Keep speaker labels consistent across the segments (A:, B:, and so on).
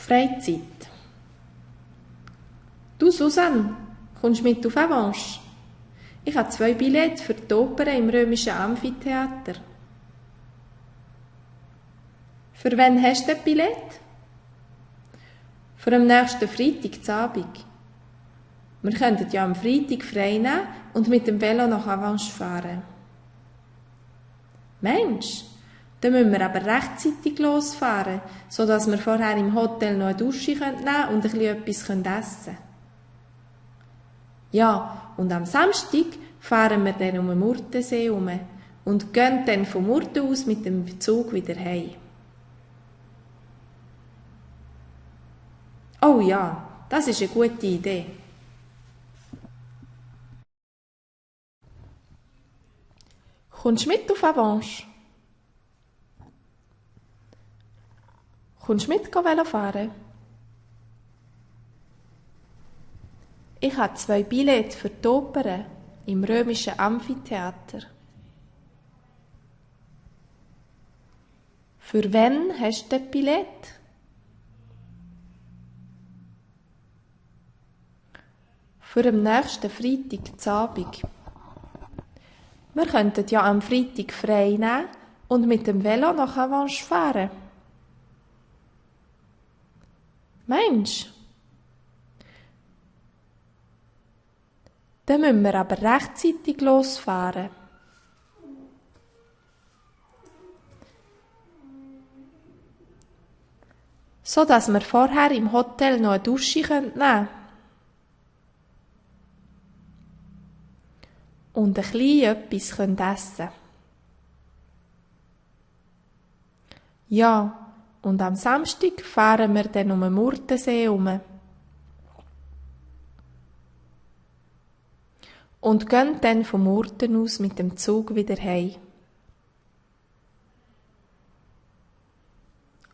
A: Freizeit. Du, Susanne, kommst mit auf Avanche? Ich habe 2 Billette für die Oper im römischen Amphitheater. Für wann hast du das Billett? Für am nächsten Freitagabend. Wir könnten ja am Freitag frei nehmen und mit dem Velo nach Avanche fahren. Mensch, dann müssen wir aber rechtzeitig losfahren, sodass wir vorher im Hotel noch eine Dusche nehmen können und etwas essen können. Ja, und am Samstag fahren wir dann um den Murtensee herum und gehen dann vom Murten aus mit dem Zug wieder heim. Oh ja, das ist eine gute Idee. Kommst du mit auf Avanche? Kommst du mit Velo fahren? Ich habe 2 Billette für die Oper im römischen Amphitheater. Für wann hast du das Billett? Für am nächsten Freitagabend. Wir könnten ja am Freitag frei nehmen und mit dem Velo nach Avanche fahren. Mensch, dann müssen wir aber rechtzeitig losfahren. Sodass wir vorher im Hotel noch eine Dusche nehmen können. Und ein bisschen etwas essen können. Ja, und am Samstag fahren wir dann um den Murtensee herum. Und gehen dann vom Murten aus mit dem Zug wieder heim.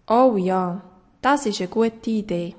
A: Oh ja, das ist eine gute Idee.